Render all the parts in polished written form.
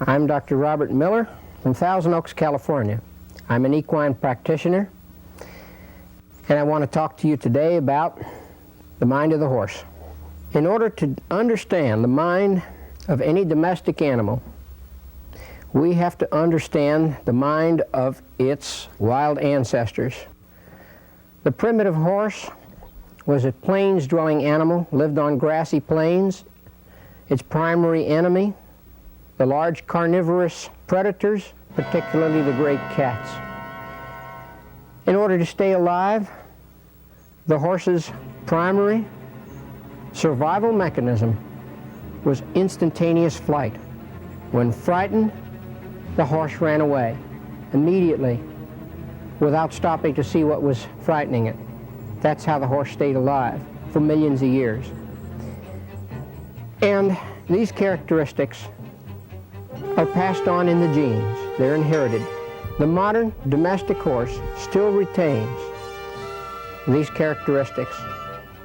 I'm Dr. Robert Miller from Thousand Oaks, California. I'm an equine practitioner, and I want to talk to you today about the mind of the horse. In order to understand the mind of any domestic animal, we have to understand the mind of its wild ancestors. The primitive horse was a plains-dwelling animal, lived on grassy plains. Its primary enemy, the large carnivorous predators, particularly the great cats. In order to stay alive, the horse's primary survival mechanism was instantaneous flight. When frightened, the horse ran away immediately without stopping to see what was frightening it. That's how the horse stayed alive for millions of years. And these characteristics are passed on in the genes. They're inherited. The modern domestic horse still retains these characteristics.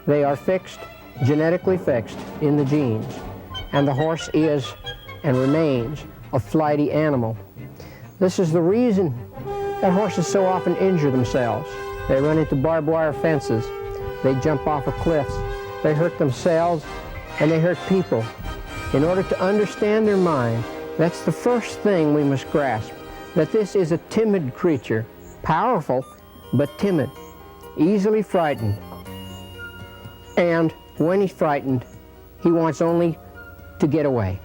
They are fixed, genetically fixed in the genes. And the horse is and remains a flighty animal. This is the reason that horses so often injure themselves. They run into barbed wire fences. They jump off of cliffs. They hurt themselves and they hurt people. In order to understand their mind, that's the first thing we must grasp, that this is a timid creature, powerful but timid, easily frightened. And when he's frightened, he wants only to get away.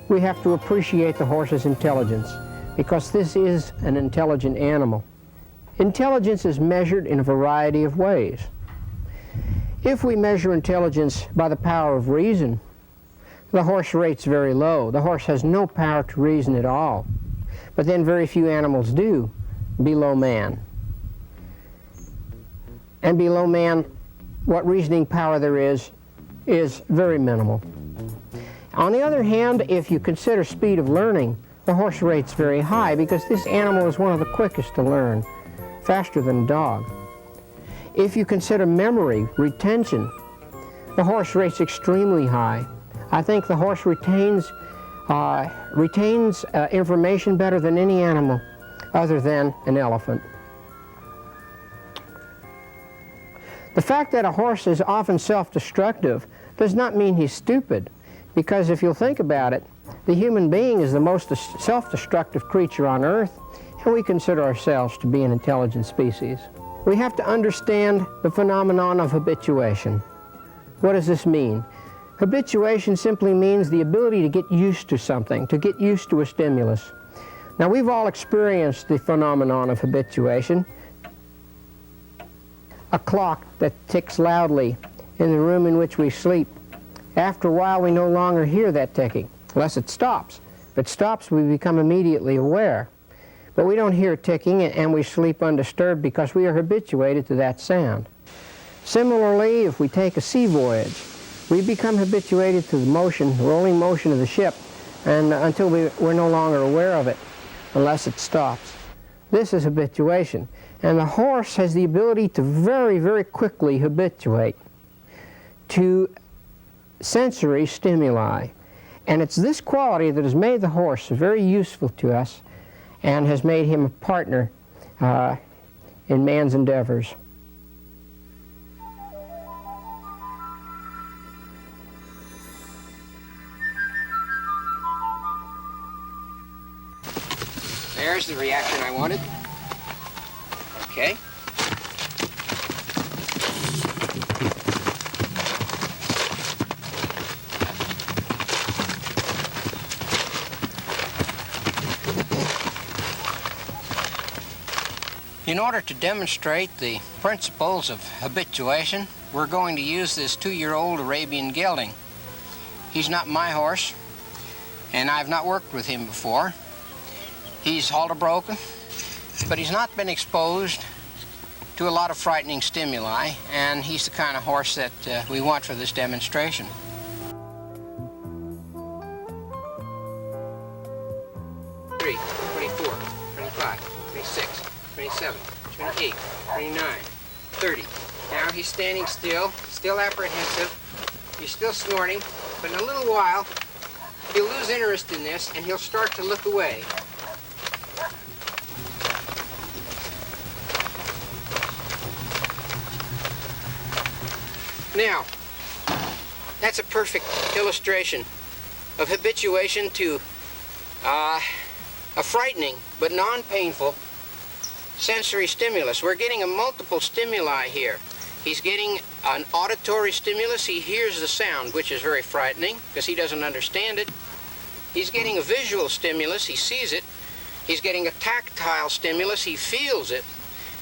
We have to appreciate the horse's intelligence because this is an intelligent animal. Intelligence is measured in a variety of ways. If we measure intelligence by the power of reason, the horse rates very low. The horse has no power to reason at all. But then very few animals do below man. And below man, what reasoning power there is very minimal. On the other hand, if you consider speed of learning, the horse rates very high because this animal is one of the quickest to learn, faster than a dog. If you consider memory, retention, the horse rates extremely high. I think the horse retains information better than any animal other than an elephant. The fact that a horse is often self-destructive does not mean he's stupid, because if you'll think about it, the human being is the most self-destructive creature on earth, and we consider ourselves to be an intelligent species. We have to understand the phenomenon of habituation. What does this mean? Habituation simply means the ability to get used to something, to get used to a stimulus. Now, we've all experienced the phenomenon of habituation. A clock that ticks loudly in the room in which we sleep. After a while, we no longer hear that ticking, unless it stops. If it stops, we become immediately aware. But we don't hear ticking, and we sleep undisturbed because we are habituated to that sound. Similarly, if we take a sea voyage, we become habituated to the motion, the rolling motion of the ship, and until we're no longer aware of it, unless it stops. This is habituation. And the horse has the ability to very, very quickly habituate to sensory stimuli. And it's this quality that has made the horse very useful to us and has made him a partner in man's endeavors. There's the reaction I wanted. Okay. In order to demonstrate the principles of habituation, we're going to use this 2-year-old Arabian gelding. He's not my horse, and I've not worked with him before. He's halter broken, but he's not been exposed to a lot of frightening stimuli, and he's the kind of horse that we want for this demonstration. Three, 24, 25, 26, 27, 28, 29, 30. Now he's standing still, still apprehensive. He's still snorting, but in a little while he'll lose interest in this and he'll start to look away. Now, that's a perfect illustration of habituation to a frightening but non-painful sensory stimulus. We're getting a multiple stimuli here. He's getting an auditory stimulus. He hears the sound, which is very frightening because he doesn't understand it. He's getting a visual stimulus. He sees it. He's getting a tactile stimulus. He feels it.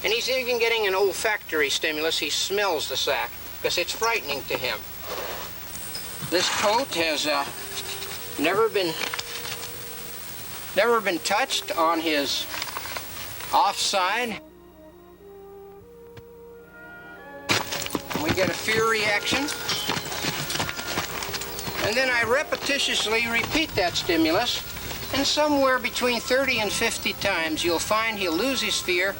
And he's even getting an olfactory stimulus. He smells the sack because it's frightening to him. This coat has never been touched on his offside. We get a fear reaction. And then I repetitiously repeat that stimulus, and somewhere between 30 and 50 times you'll find he'll lose his fear,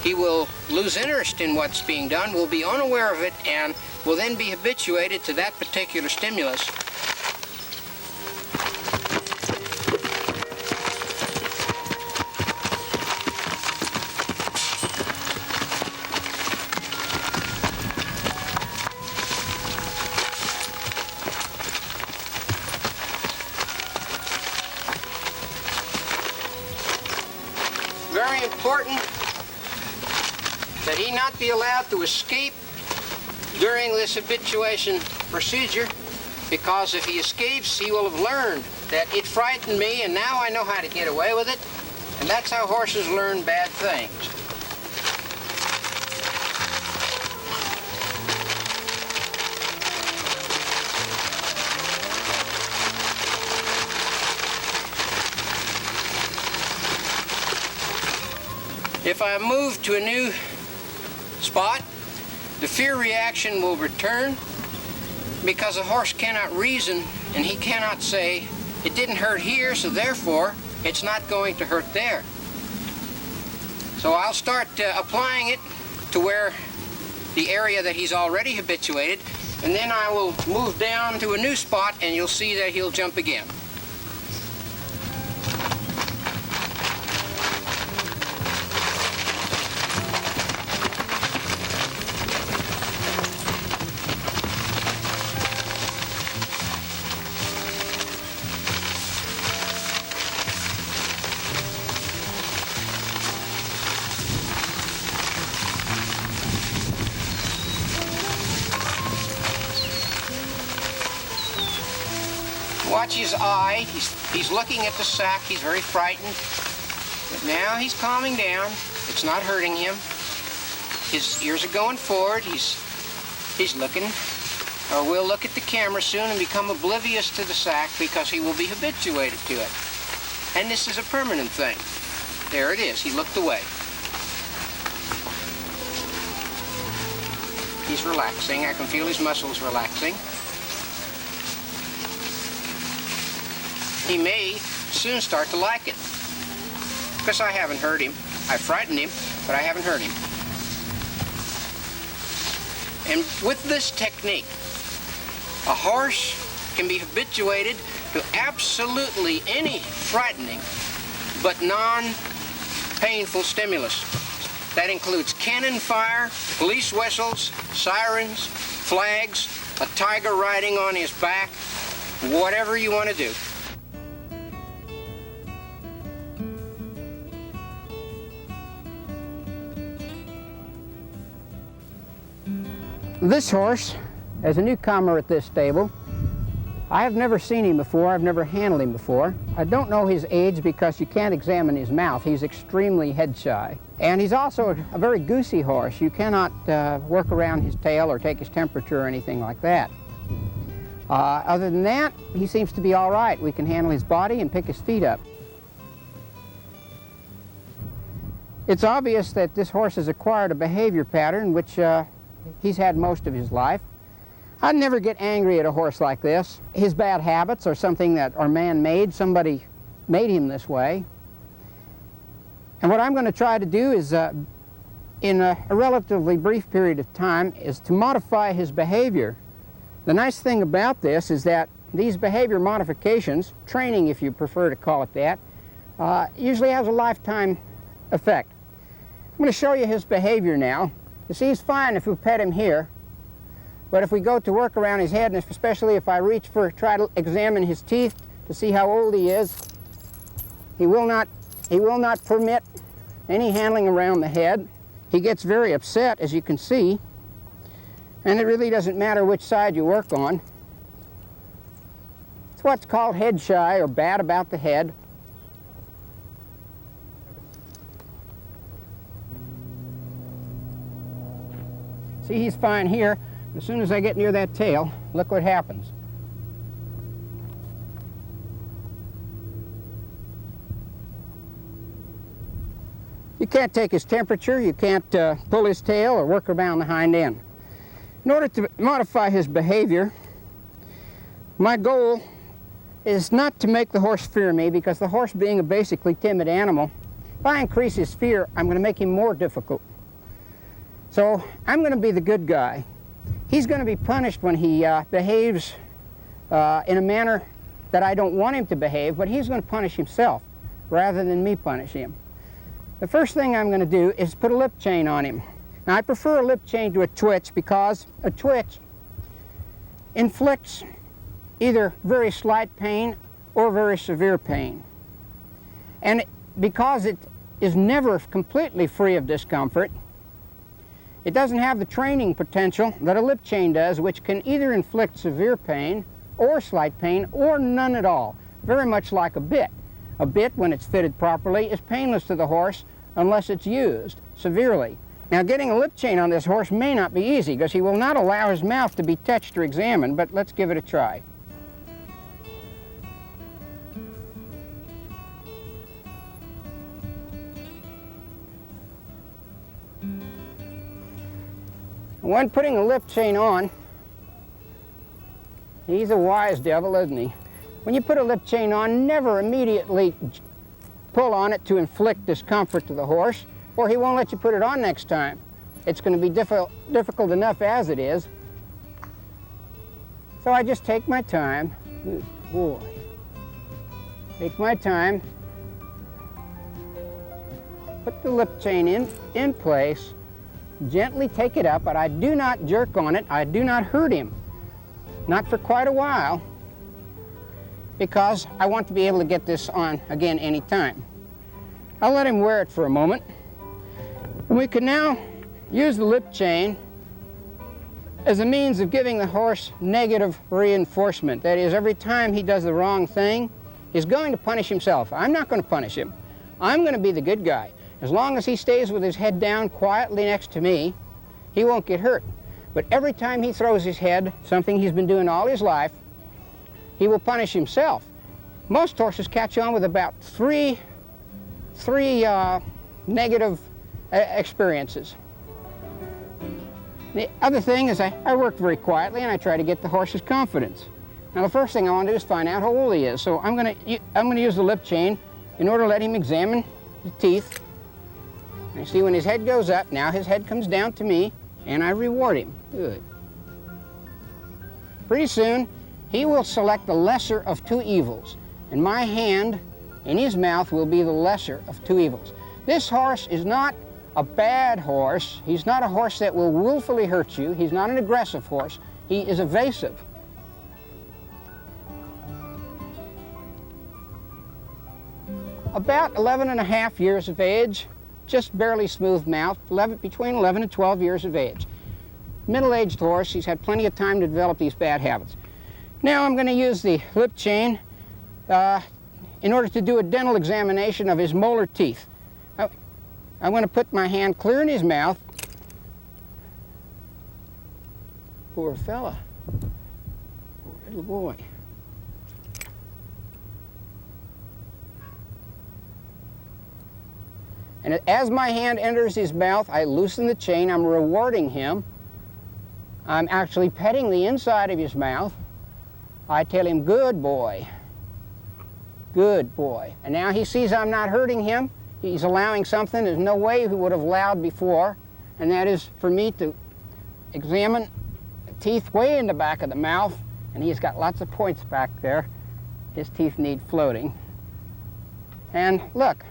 he will lose interest in what's being done, will be unaware of it, and will then be habituated to that particular stimulus. Very important that he not be allowed to escape during this habituation procedure, because if he escapes, he will have learned that it frightened me and now I know how to get away with it, and that's how horses learn bad things. If I move to a new spot, the fear reaction will return because a horse cannot reason and he cannot say, it didn't hurt here, so therefore it's not going to hurt there. So I'll start applying it to where the area that he's already habituated, and then I will move down to a new spot and you'll see that he'll jump again. Watch his eye. He's looking at the sack. He's very frightened. But now he's calming down. It's not hurting him. His ears are going forward. He's looking, or will look at the camera soon and become oblivious to the sack because he will be habituated to it. And this is a permanent thing. There it is. He looked away. He's relaxing. I can feel his muscles relaxing. He may soon start to like it, because I haven't hurt him. I frightened him, but I haven't hurt him. And with this technique, a horse can be habituated to absolutely any frightening but non-painful stimulus. That includes cannon fire, police whistles, sirens, flags, a tiger riding on his back, whatever you want to do. This horse, as a newcomer at this stable, I have never seen him before. I've never handled him before. I don't know his age because you can't examine his mouth. He's extremely head shy. And he's also a very goosey horse. You cannot work around his tail or take his temperature or anything like that. Other than that, he seems to be all right. We can handle his body and pick his feet up. It's obvious that this horse has acquired a behavior pattern which he's had most of his life. I'd never get angry at a horse like this. His bad habits are something that are man-made. Somebody made him this way. And what I'm going to try to do is, in a relatively brief period of time, is to modify his behavior. The nice thing about this is that these behavior modifications, training if you prefer to call it that, usually has a lifetime effect. I'm going to show you his behavior now. You see, he's fine if we pet him here, but if we go to work around his head, and especially if I try to examine his teeth to see how old he is, he will not permit any handling around the head. He gets very upset, as you can see, and it really doesn't matter which side you work on. It's what's called head shy, or bad about the head. See, he's fine here. As soon as I get near that tail, look what happens. You can't take his temperature, you can't pull his tail or work around the hind end. In order to modify his behavior, my goal is not to make the horse fear me, because the horse being a basically timid animal, if I increase his fear, I'm going to make him more difficult. So I'm going to be the good guy. He's going to be punished when he behaves in a manner that I don't want him to behave, but he's going to punish himself rather than me punish him. The first thing I'm going to do is put a lip chain on him. Now, I prefer a lip chain to a twitch, because a twitch inflicts either very slight pain or very severe pain. And because it is never completely free of discomfort, it doesn't have the training potential that a lip chain does, which can either inflict severe pain or slight pain or none at all, very much like a bit. A bit, when it's fitted properly, is painless to the horse unless it's used severely. Now, getting a lip chain on this horse may not be easy, because he will not allow his mouth to be touched or examined, but let's give it a try. When putting a lip chain on, he's a wise devil, isn't he? When you put a lip chain on, never immediately pull on it to inflict discomfort to the horse, or he won't let you put it on next time. It's going to be difficult enough as it is. So I just take my time. Good boy. Take my time. Put the lip chain in place. Gently take it up, but I do not jerk on it. I do not hurt him. Not for quite a while, because I want to be able to get this on again anytime. I'll let him wear it for a moment. And we can now use the lip chain as a means of giving the horse negative reinforcement. That is, every time he does the wrong thing, he's going to punish himself. I'm not going to punish him. I'm going to be the good guy. As long as he stays with his head down quietly next to me, he won't get hurt. But every time he throws his head, something he's been doing all his life, he will punish himself. Most horses catch on with about three negative experiences. The other thing is I work very quietly, and I try to get the horse's confidence. Now, the first thing I want to do is find out how old he is. So I'm going to use the lip chain in order to let him examine the teeth. And you see, when his head goes up, now his head comes down to me, and I reward him. Good. Pretty soon, he will select the lesser of two evils, and my hand in his mouth will be the lesser of two evils. This horse is not a bad horse. He's not a horse that will willfully hurt you. He's not an aggressive horse. He is evasive. About 11.5 years of age, just barely smooth mouth, between 11 and 12 years of age. Middle-aged horse, he's had plenty of time to develop these bad habits. Now I'm going to use the lip chain in order to do a dental examination of his molar teeth. I'm going to put my hand clear in his mouth. Poor fella. Poor little boy. And as my hand enters his mouth, I loosen the chain. I'm rewarding him. I'm actually petting the inside of his mouth. I tell him, good boy. Good boy. And now he sees I'm not hurting him. He's allowing something there's no way he would have allowed before, and that is for me to examine the teeth way in the back of the mouth and he's got lots of points back there. His teeth need floating. And look,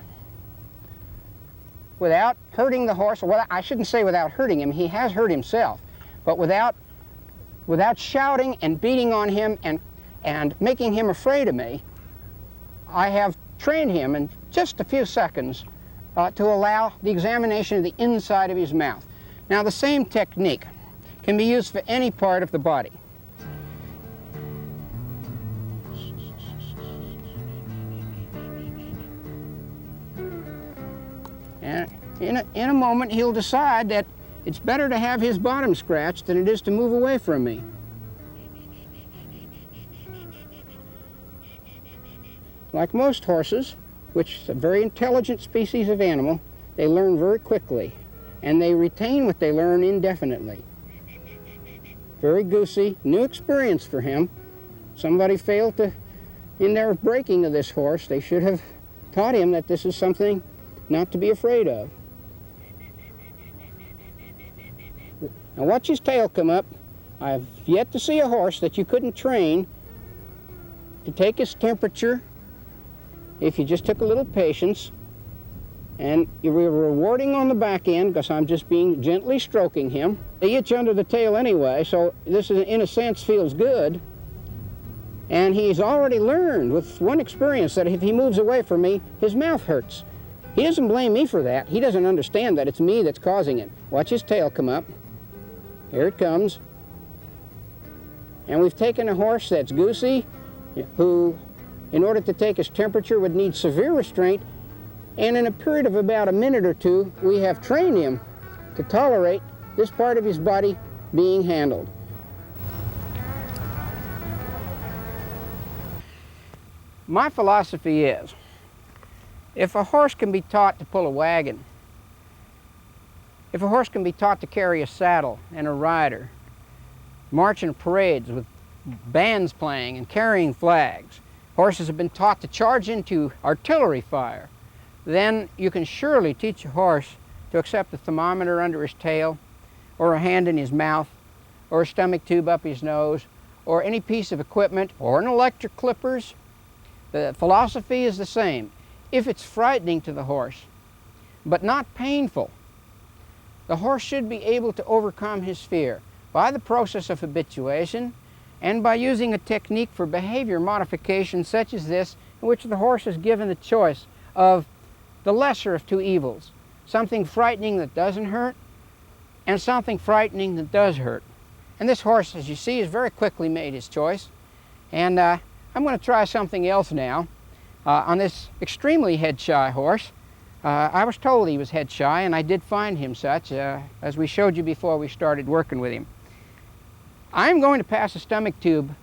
without hurting the horse, well, I shouldn't say without hurting him, he has hurt himself, but without shouting and beating on him and making him afraid of me, I have trained him in just a few seconds to allow the examination of the inside of his mouth. Now, the same technique can be used for any part of the body. And in a moment, he'll decide that it's better to have his bottom scratched than it is to move away from me. Like most horses, which is a very intelligent species of animal, they learn very quickly, and they retain what they learn indefinitely. Very goosey, new experience for him. Somebody failed to, in their breaking of this horse, they should have taught him that this is something not to be afraid of. Now watch his tail come up. I've yet to see a horse that you couldn't train to take his temperature if you just took a little patience, and you were rewarding on the back end because I'm just being gently stroking him. They itch under the tail anyway, so this is, in a sense, feels good. And he's already learned with one experience that if he moves away from me, his mouth hurts. He doesn't blame me for that. He doesn't understand that it's me that's causing it. Watch his tail come up. Here it comes. And we've taken a horse that's goosey, who, in order to take his temperature, would need severe restraint, and in a period of about a minute or two, we have trained him to tolerate this part of his body being handled. My philosophy is, if a horse can be taught to pull a wagon, if a horse can be taught to carry a saddle and a rider, march in parades with bands playing and carrying flags, horses have been taught to charge into artillery fire, then you can surely teach a horse to accept a thermometer under his tail, or a hand in his mouth, or a stomach tube up his nose, or any piece of equipment, or an electric clippers. The philosophy is the same. If it's frightening to the horse, but not painful, the horse should be able to overcome his fear by the process of habituation and by using a technique for behavior modification such as this, in which the horse is given the choice of the lesser of two evils, something frightening that doesn't hurt and something frightening that does hurt. And this horse, as you see, has very quickly made his choice. And I'm going to try something else now on this extremely head-shy horse. I was told he was head-shy, and I did find him such, as we showed you before we started working with him. I'm going to pass a stomach tube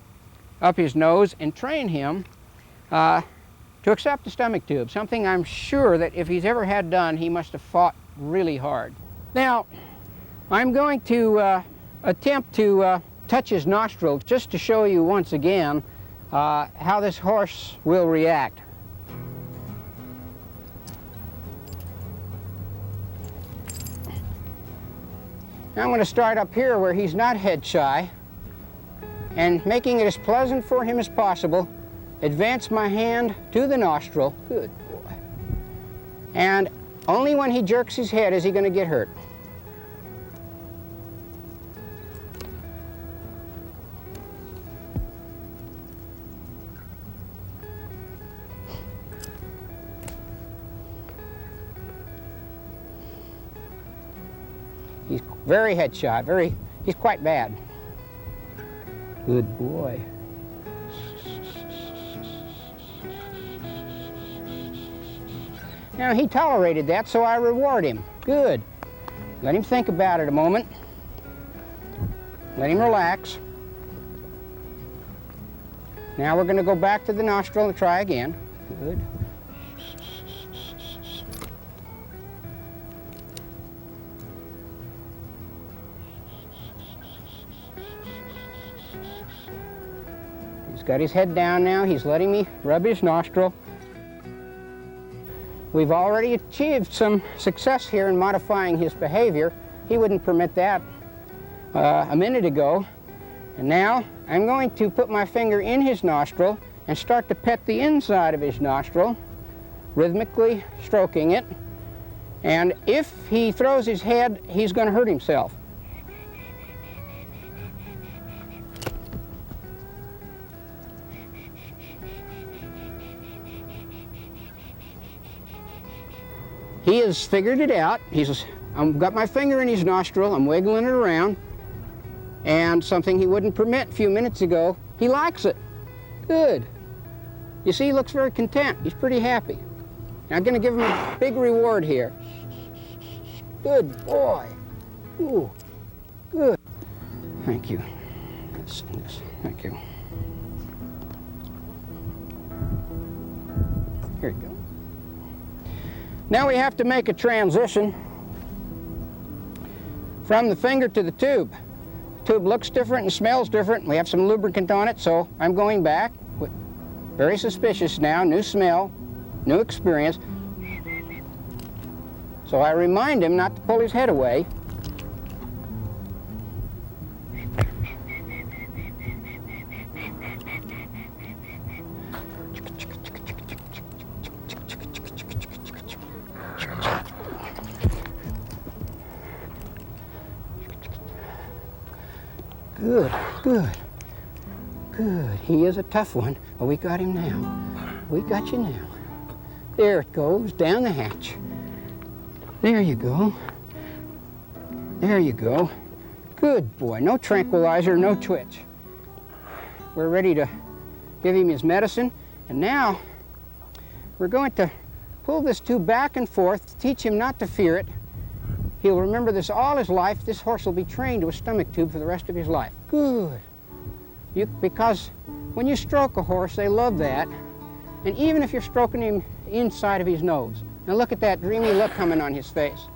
up his nose and train him to accept the stomach tube, something I'm sure that if he's ever had done, he must have fought really hard. Now, I'm going to attempt to touch his nostril just to show you once again how this horse will react. Now I'm going to start up here where he's not head shy, and making it as pleasant for him as possible, advance my hand to the nostril. Good boy. And only when he jerks his head is he going to get hurt. He's very head shy, he's quite bad. Good boy. Now he tolerated that, so I reward him. Good. Let him think about it a moment. Let him relax. Now we're going to go back to the nostril and try again. Good. He's got his head down now. He's letting me rub his nostril. We've already achieved some success here in modifying his behavior. He wouldn't permit that a minute ago. And now I'm going to put my finger in his nostril and start to pet the inside of his nostril, rhythmically stroking it. And if he throws his head, he's going to hurt himself. He has figured it out. I've got my finger in his nostril, I'm wiggling it around, and something he wouldn't permit a few minutes ago, he likes it. Good. You see, he looks very content. He's pretty happy. Now, I'm going to give him a big reward here. Good boy. Ooh, good. Thank you. This and this. Thank you. Here you go. Now we have to make a transition from the finger to the tube. The tube looks different and smells different. We have some lubricant on it, so I'm going back. Very suspicious now, new smell, new experience. So I remind him not to pull his head away. Good, good, good. He is a tough one, but we got him now. We got you now. There it goes, down the hatch. There you go. There you go. Good boy. No tranquilizer, no twitch. We're ready to give him his medicine. And now we're going to pull this tube back and forth, teach him not to fear it. He'll remember this all his life. This horse will be trained to a stomach tube for the rest of his life. Good. Because when you stroke a horse, they love that. And even if you're stroking him inside of his nose, now look at that dreamy look coming on his face.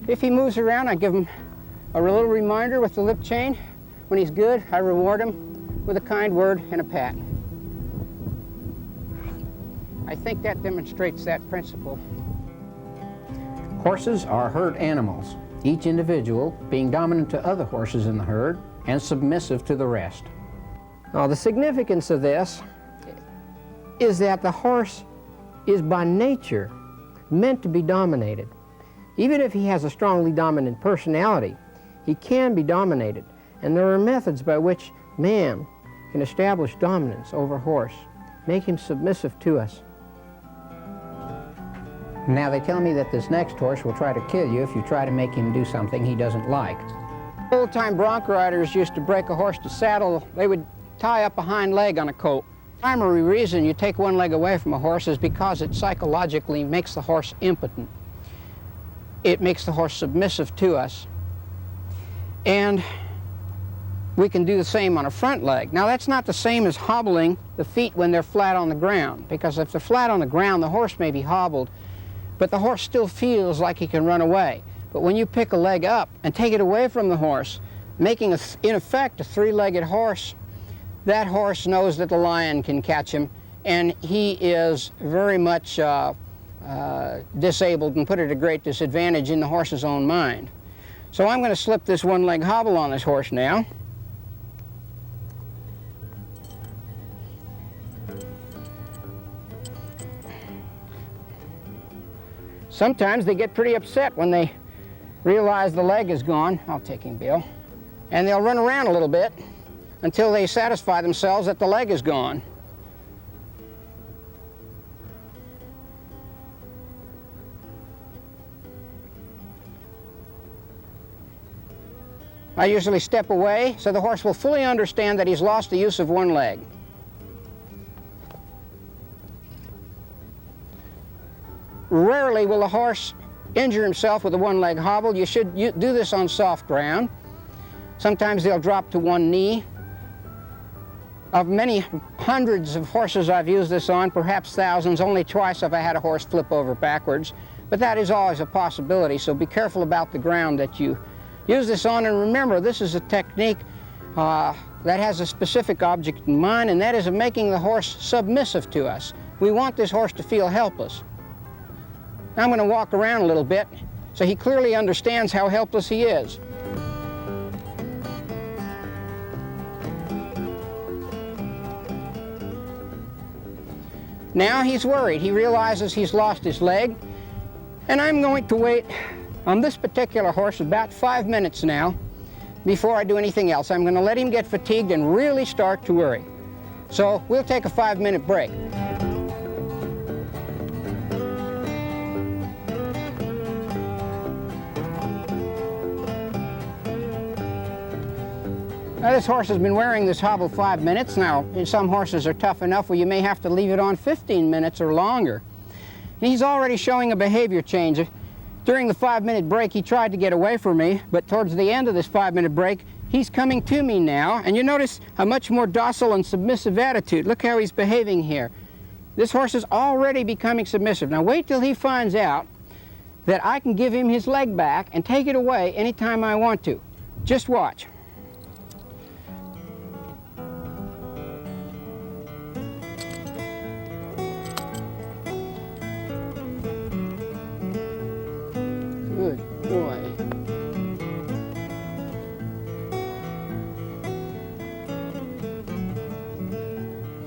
If he moves around, I give him a little reminder with the lip chain. When he's good, I reward him with a kind word and a pat. I think that demonstrates that principle. Horses are herd animals, each individual being dominant to other horses in the herd and submissive to the rest. Now, the significance of this is that the horse is by nature meant to be dominated. Even if he has a strongly dominant personality, he can be dominated. And there are methods by which man can establish dominance over horse, make him submissive to us. Now they tell me that this next horse will try to kill you if you try to make him do something he doesn't like. Old-time bronc riders used to break a horse to saddle. They would tie up a hind leg on a colt. The primary reason you take one leg away from a horse is because it psychologically makes the horse impotent. It makes the horse submissive to us. And we can do the same on a front leg. Now that's not the same as hobbling the feet when they're flat on the ground, because if they're flat on the ground, the horse may be hobbled, but the horse still feels like he can run away. But when you pick a leg up and take it away from the horse, making, in effect, a three-legged horse, that horse knows that the lion can catch him, and he is very much disabled and put at a great disadvantage in the horse's own mind. So I'm going to slip this one-leg hobble on this horse now. Sometimes they get pretty upset when they realize the leg is gone. I'll take him, Bill. And they'll run around a little bit until they satisfy themselves that the leg is gone. I usually step away so the horse will fully understand that he's lost the use of one leg. Rarely will a horse injure himself with a one-leg hobble. You should do this on soft ground. Sometimes they'll drop to one knee. Of many hundreds of horses I've used this on, perhaps thousands, only twice have I had a horse flip over backwards. But that is always a possibility, so be careful about the ground that you use this on. And remember, this is a technique that has a specific object in mind, and that is of making the horse submissive to us. We want this horse to feel helpless. Now I'm going to walk around a little bit so he clearly understands how helpless he is. Now he's worried. He realizes he's lost his leg, and I'm going to wait on this particular horse about 5 minutes now before I do anything else. I'm going to let him get fatigued and really start to worry. So we'll take a 5-minute break. Now this horse has been wearing this hobble 5 minutes. Now some horses are tough enough where you may have to leave it on 15 minutes or longer. And he's already showing a behavior change. During the 5-minute break he tried to get away from me, but towards the end of this 5-minute break he's coming to me now, and you notice a much more docile and submissive attitude. Look how he's behaving here. This horse is already becoming submissive. Now wait till he finds out that I can give him his leg back and take it away anytime I want to. Just watch. Good boy.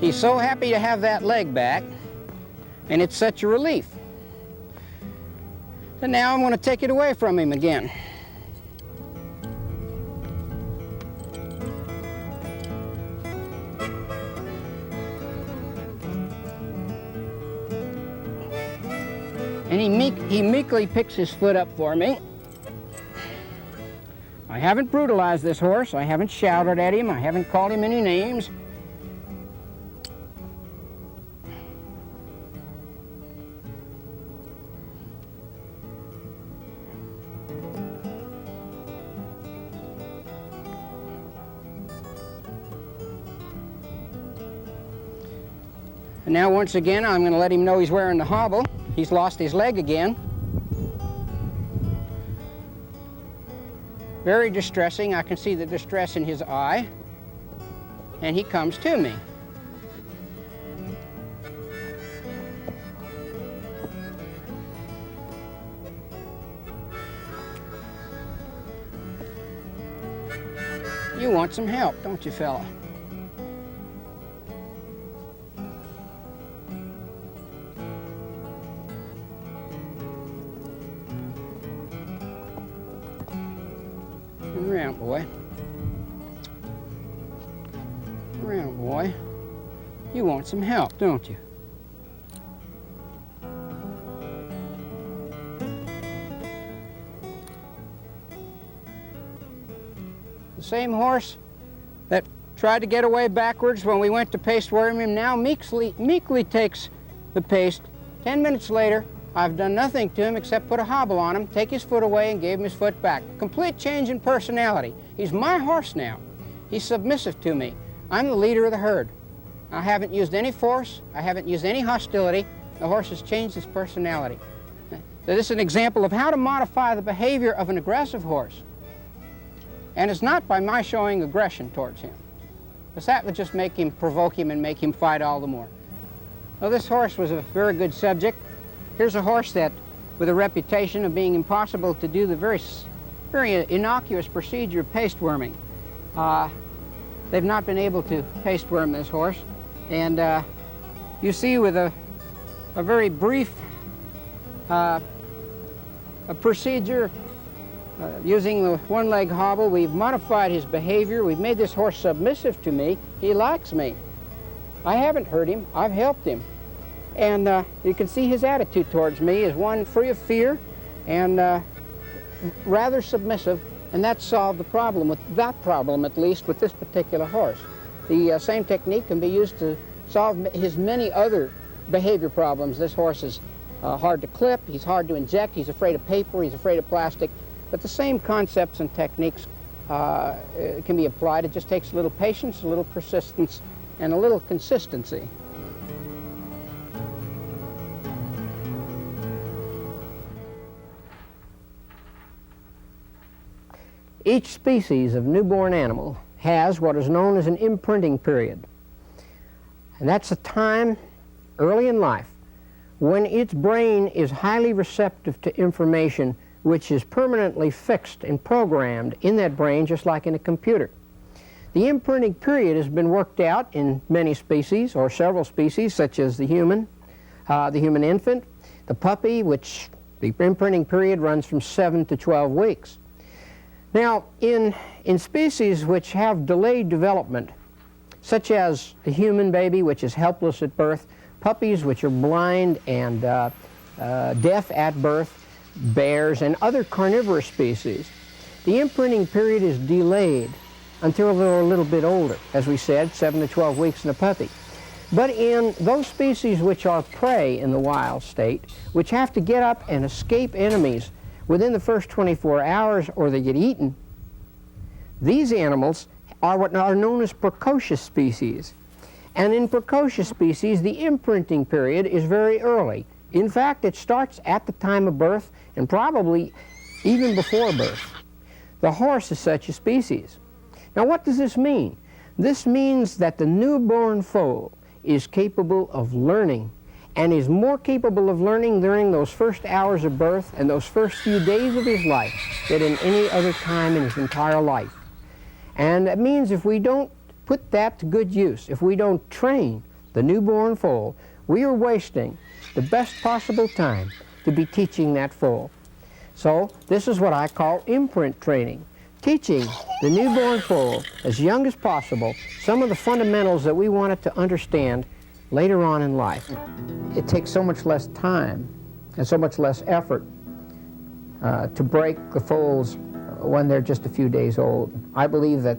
He's so happy to have that leg back, and it's such a relief. And now I'm going to take it away from him again. And he meekly picks his foot up for me. I haven't brutalized this horse. I haven't shouted at him. I haven't called him any names. And now once again I'm going to let him know he's wearing the hobble. He's lost his leg again. Very distressing. I can see the distress in his eye. And he comes to me. You want some help, don't you, fella? Around, boy. Around, boy. You want some help, don't you? The same horse that tried to get away backwards when we went to paste worm him now meekly takes the paste. 10 minutes later, I've done nothing to him except put a hobble on him, take his foot away, and gave him his foot back. Complete change in personality. He's my horse now. He's submissive to me. I'm the leader of the herd. I haven't used any force. I haven't used any hostility. The horse has changed his personality. So this is an example of how to modify the behavior of an aggressive horse. And it's not by my showing aggression towards him, because that would just provoke him and make him fight all the more. Well, this horse was a very good subject. Here's a horse that, with a reputation of being impossible to do the very innocuous procedure of paste worming. They've not been able to paste worm this horse. And you see with a very brief a procedure using the one-leg hobble, we've modified his behavior. We've made this horse submissive to me. He likes me. I haven't hurt him. I've helped him. And you can see his attitude towards me is one free of fear and rather submissive, and that solved the problem, with that problem at least, with this particular horse. The same technique can be used to solve his many other behavior problems. This horse is hard to clip, he's hard to inject, he's afraid of paper, he's afraid of plastic, but the same concepts and techniques can be applied. It just takes a little patience, a little persistence, and a little consistency. Each species of newborn animal has what is known as an imprinting period. And that's a time early in life when its brain is highly receptive to information which is permanently fixed and programmed in that brain, just like in a computer. The imprinting period has been worked out in many species, or several species, such as the human infant, the puppy, which the imprinting period runs from 7 to 12 weeks. Now, in species which have delayed development, such as the human baby, which is helpless at birth, puppies which are blind and deaf at birth, bears, and other carnivorous species, the imprinting period is delayed until they're a little bit older, as we said, 7 to 12 weeks in a puppy. But in those species which are prey in the wild state, which have to get up and escape enemies within the first 24 hours or they get eaten, these animals are what are known as precocious species. And in precocious species, the imprinting period is very early. In fact, it starts at the time of birth and probably even before birth. The horse is such a species. Now, what does this mean? This means that the newborn foal is capable of learning, and is more capable of learning during those first hours of birth and those first few days of his life than in any other time in his entire life. And that means if we don't put that to good use, if we don't train the newborn foal, we are wasting the best possible time to be teaching that foal. So this is what I call imprint training, teaching the newborn foal as young as possible some of the fundamentals that we want it to understand later on in life. It takes so much less time and so much less effort to break the foals when they're just a few days old. I believe that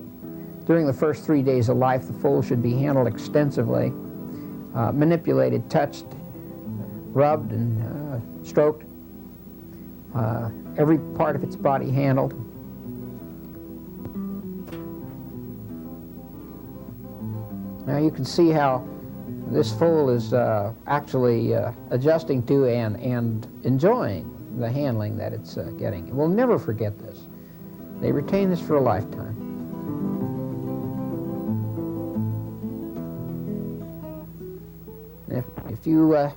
during the first 3 days of life, the foal should be handled extensively, manipulated, touched, rubbed, and stroked, every part of its body handled. Now you can see how this foal is actually adjusting to and enjoying the handling that it's getting. We'll never forget this. They retain this for a lifetime. If you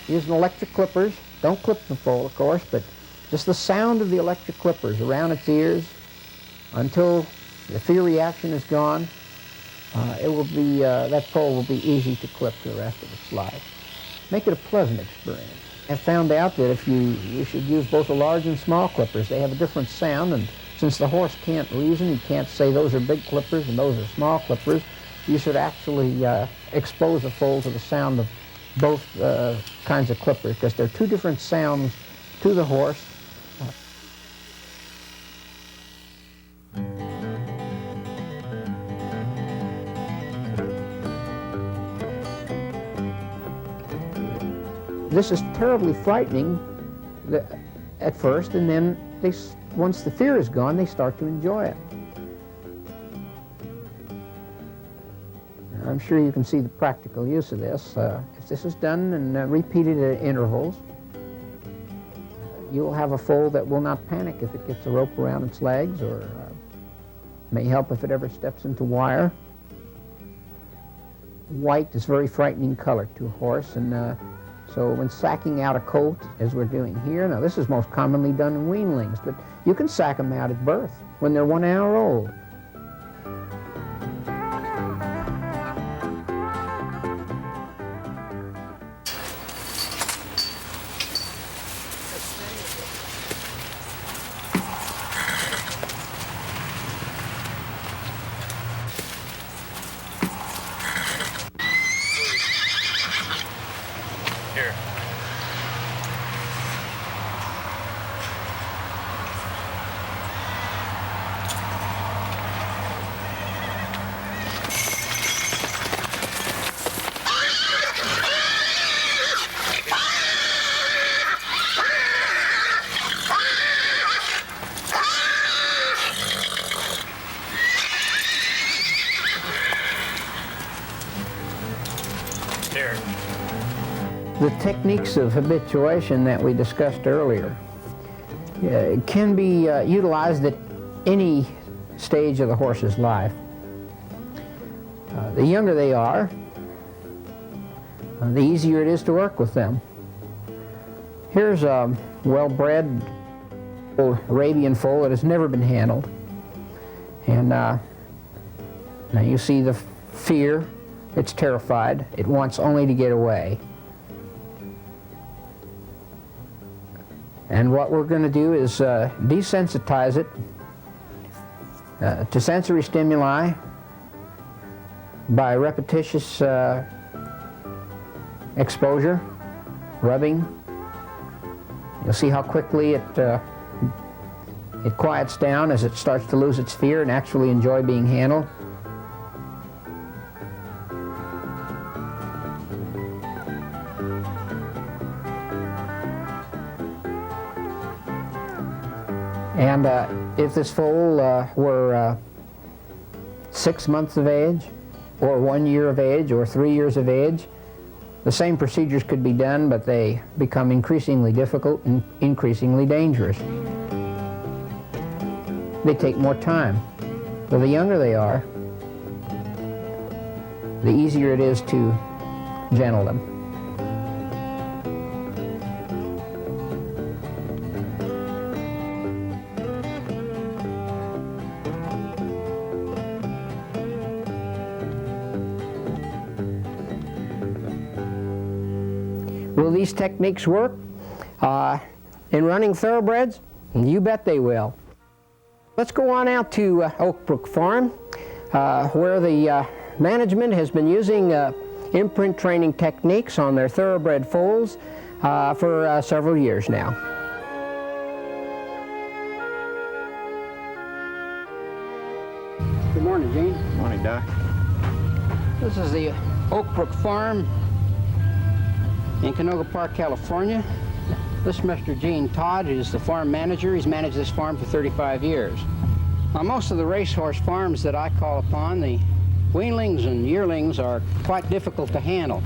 use an electric clippers, don't clip the foal, of course, but just the sound of the electric clippers around its ears until the fear reaction is gone, it will be, that foal will be easy to clip for the rest of its life. Make it a pleasant experience. I've found out that if you should use both the large and small clippers. They have a different sound, and since the horse can't reason, he can't say those are big clippers and those are small clippers, you should actually expose the foal to the sound of both kinds of clippers, because they're two different sounds to the horse. This is terribly frightening at first, and then once the fear is gone, they start to enjoy it. I'm sure you can see the practical use of this. If this is done and repeated at intervals, you'll have a foal that will not panic if it gets a rope around its legs, or may help if it ever steps into wire. White is a very frightening color to a horse, and so when sacking out a colt, as we're doing here, now this is most commonly done in weanlings, but you can sack them out at birth when they're 1 hour old. Here. Here. The techniques of habituation that we discussed earlier can be utilized at any stage of the horse's life. The younger they are, the easier it is to work with them. Here's a well-bred Arabian foal that has never been handled. And now you see the fear. It's terrified. It wants only to get away. And what we're going to do is desensitize it to sensory stimuli by repetitious exposure, rubbing. You'll see how quickly it quiets down as it starts to lose its fear and actually enjoy being handled. And if this foal were 6 months of age, or 1 year of age, or 3 years of age, the same procedures could be done, but they become increasingly difficult and increasingly dangerous. They take more time. So the younger they are, the easier it is to gentle them. Will these techniques work in running thoroughbreds? You bet they will. Let's go on out to Oak Brook Farm, where the management has been using imprint training techniques on their thoroughbred foals for several years now. Good morning, Gene. Good morning, Doc. This is the Oak Brook Farm in Canoga Park, California. This Mr. Gene Todd is the farm manager. He's managed this farm for 35 years. On most of the racehorse farms that I call upon, the weanlings and yearlings are quite difficult to handle.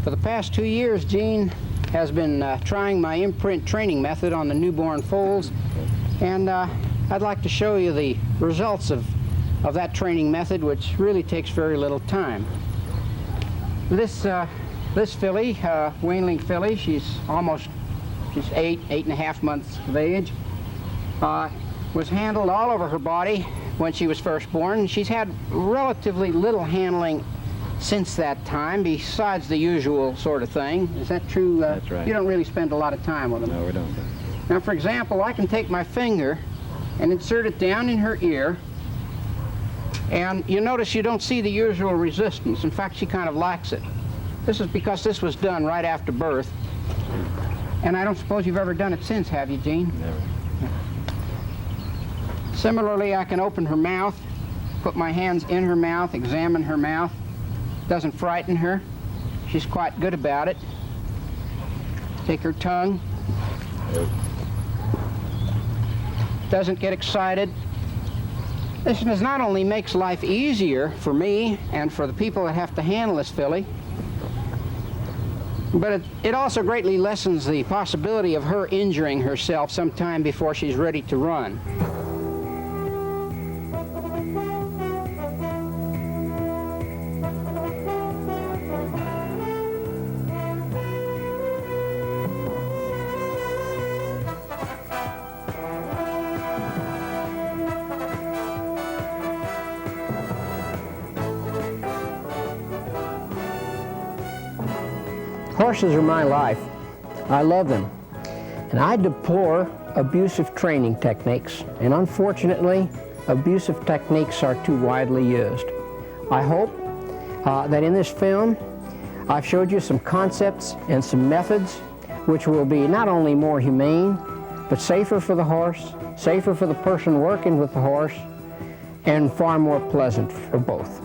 For the past 2 years, Gene has been trying my imprint training method on the newborn foals, and I'd like to show you the results of that training method, which really takes very little time. This filly, weanling filly, she's 8.5 months of age, was handled all over her body when she was first born. She's had relatively little handling since that time, besides the usual sort of thing. Is that true? That's right. You don't really spend a lot of time with them. No, we don't. Now, for example, I can take my finger and insert it down in her ear, and you notice you don't see the usual resistance. In fact, she kind of lacks it. This is because this was done right after birth, and I don't suppose you've ever done it since, have you, Gene? Never. Similarly, I can open her mouth, put my hands in her mouth, examine her mouth. Doesn't frighten her. She's quite good about it. Take her tongue. Doesn't get excited. This not only makes life easier for me and for the people that have to handle this filly, but it also greatly lessens the possibility of her injuring herself sometime before she's ready to run. Horses are my life. I love them. And I deplore abusive training techniques. And unfortunately, abusive techniques are too widely used. I hope that in this film, I've showed you some concepts and some methods which will be not only more humane, but safer for the horse, safer for the person working with the horse, and far more pleasant for both.